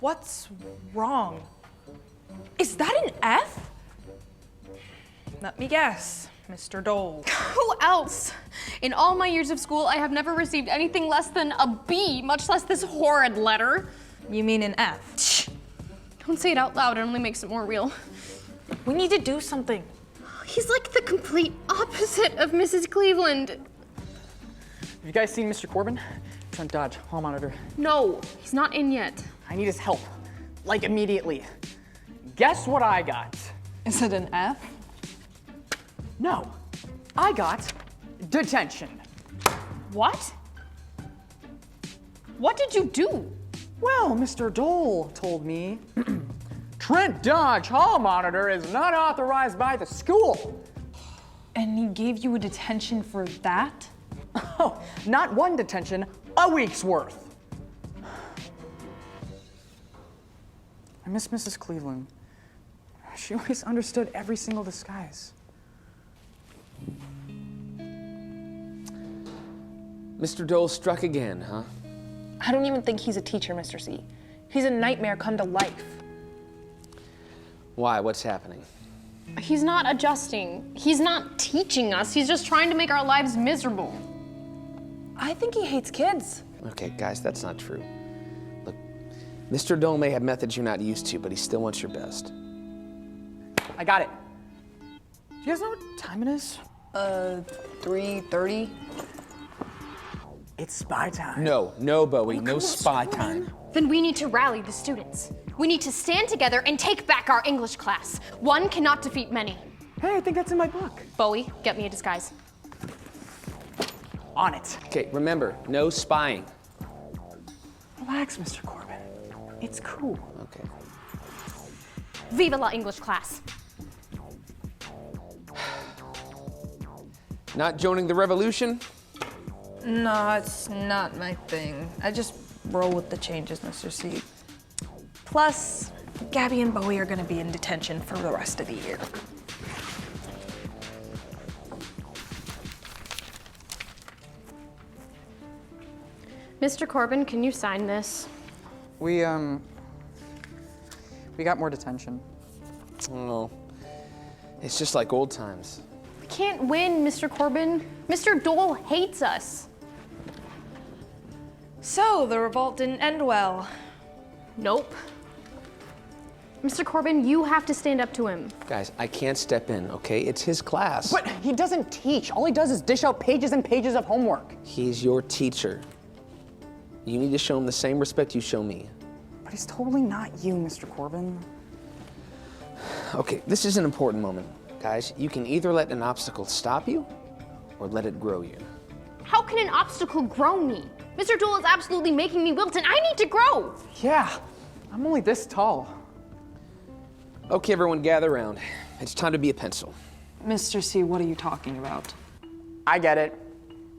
What's wrong? Is that an F? Let me guess, Mr. Dole. Who else? In all my years of school, I have never received anything less than a B, much less this horrid letter. You mean an F? Don't say it out loud, it only makes it more real. We need to do something. He's like the complete opposite of Mrs. Cleveland. Have you guys seen Mr. Corbin? Front Dodge, hall monitor. No, he's not in yet. I need his help, like immediately. Guess what I got? Is it an F? No, I got detention. What? What did you do? Well, Mr. Dole told me Trent Dodge hall monitor is not authorized by the school. And he gave you a detention for that? Oh, not one detention, a week's worth. I miss Mrs. Cleveland. She always understood every single disguise. Mr. Dole struck again, huh? I don't even think he's a teacher, Mr. C. He's a nightmare come to life. Why? What's happening? He's not adjusting. He's not teaching us. He's just trying to make our lives miserable. I think he hates kids. Okay, guys, that's not true. Look, Mr. Dole may have methods you're not used to, but he still wants your best. I got it. Do you guys know what time it is? 3:30. It's spy time. No, Bowie, no spy time. Then we need to rally the students. We need to stand together and take back our English class. One cannot defeat many. Hey, I think that's in my book. Bowie, get me a disguise. On it. Okay, remember, no spying. Relax, Mr. Corbin. It's cool. Okay. Viva la English class. Not joining the revolution? No, it's not my thing. I just roll with the changes, Mr. C. Plus, Gabby and Bowie are gonna be in detention for the rest of the year. Mr. Corbin, can you sign this? We got more detention. Oh, it's just like old times. We can't win, Mr. Corbin. Mr. Dole hates us. So, the revolt didn't end well. Nope. Mr. Corbin, you have to stand up to him. Guys, I can't step in, okay? It's his class. But he doesn't teach. All he does is dish out pages and pages of homework. He's your teacher. You need to show him the same respect you show me. But he's totally not you, Mr. Corbin. Okay, this is an important moment. Guys, you can either let an obstacle stop you or let it grow you. How can an obstacle grow me? Mr. Dole is absolutely making me wilt, and I need to grow. Yeah, I'm only this tall. Okay, everyone, gather around. It's time to be a pencil. Mr. C, what are you talking about? I get it.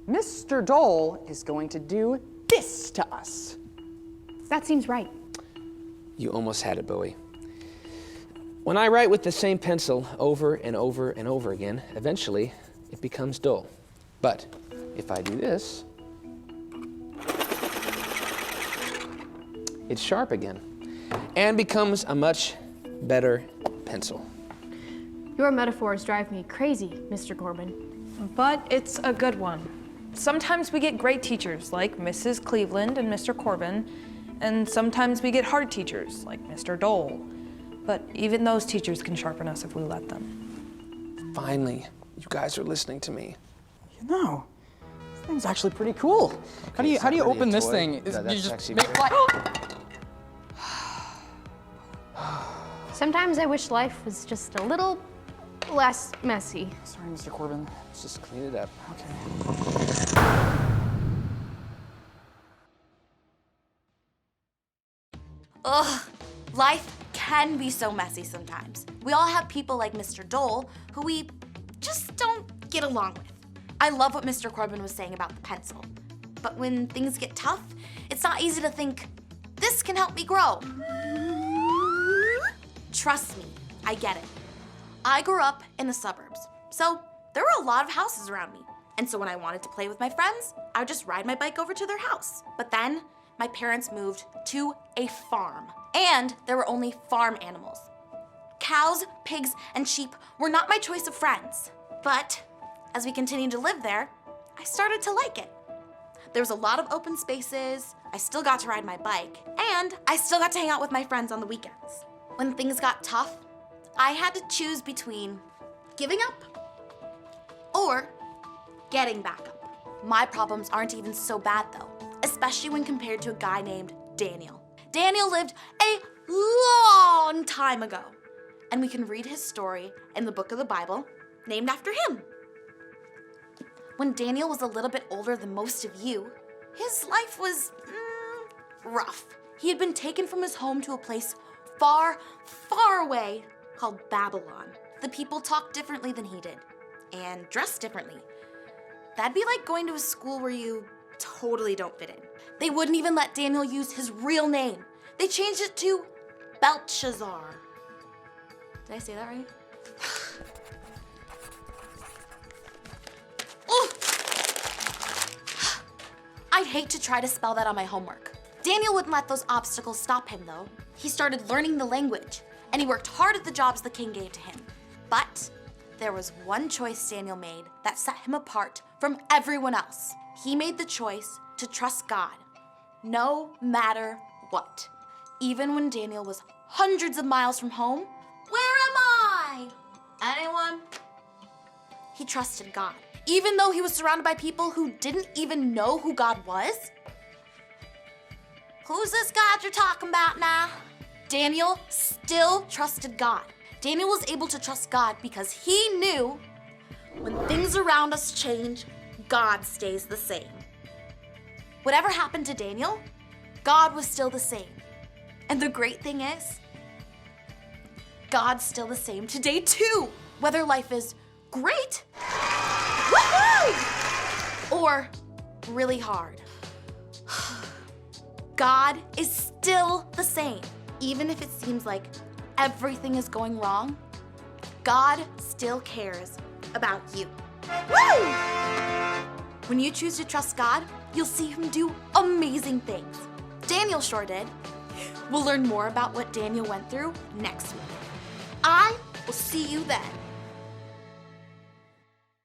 Mr. Dole is going to do this to us. That seems right. You almost had it, Bowie. When I write with the same pencil over and over and over again, eventually it becomes dull. But if I do this, it's sharp again and becomes a much better pencil. Your metaphors drive me crazy, Mr. Corbin. But it's a good one. Sometimes we get great teachers like Mrs. Cleveland and Mr. Corbin, and sometimes we get hard teachers like Mr. Dole. But even those teachers can sharpen us if we let them. Finally, you guys are listening to me. You know, this thing's actually pretty cool. Okay, how do you it's not really open a this toy. thing? That's You just actually make very- Sometimes I wish life was just a little less messy. Sorry, Mr. Corbin. Let's just clean it up. Okay. Ugh, life can be so messy sometimes. We all have people like Mr. Dole who we just don't get along with. I love what Mr. Corbin was saying about the pencil. But when things get tough, it's not easy to think, this can help me grow. Trust me, I get it. I grew up in the suburbs, so there were a lot of houses around me. And so when I wanted to play with my friends, I would just ride my bike over to their house. But then my parents moved to a farm. And there were only farm animals. Cows, pigs, and sheep were not my choice of friends. But as we continued to live there, I started to like it. There was a lot of open spaces, I still got to ride my bike, and I still got to hang out with my friends on the weekends. When things got tough, I had to choose between giving up or getting back up. My problems aren't even so bad though, especially when compared to a guy named Daniel. Daniel lived a long time ago, and we can read his story in the book of the Bible named after him. When Daniel was a little bit older than most of you, his life was rough. He had been taken from his home to a place far, far away called Babylon. The people talked differently than he did and dressed differently. That'd be like going to a school where you totally don't fit in. They wouldn't even let Daniel use his real name. They changed it to Belshazzar. Did I say that right? I'd hate to try to spell that on my homework. Daniel wouldn't let those obstacles stop him though. He started learning the language, and he worked hard at the jobs the king gave to him. But there was one choice Daniel made that set him apart from everyone else. He made the choice to trust God, no matter what. Even when Daniel was hundreds of miles from home, where am I? Anyone? He trusted God, even though he was surrounded by people who didn't even know who God was. Who's this God you're talking about now? Daniel still trusted God. Daniel was able to trust God because he knew when things around us change, God stays the same. Whatever happened to Daniel, God was still the same. And the great thing is, God's still the same today too. Whether life is great, woohoo, or really hard. God is still the same. Even if it seems like everything is going wrong, God still cares about you. Woo! When you choose to trust God, you'll see him do amazing things. Daniel sure did. We'll learn more about what Daniel went through next week. I will see you then.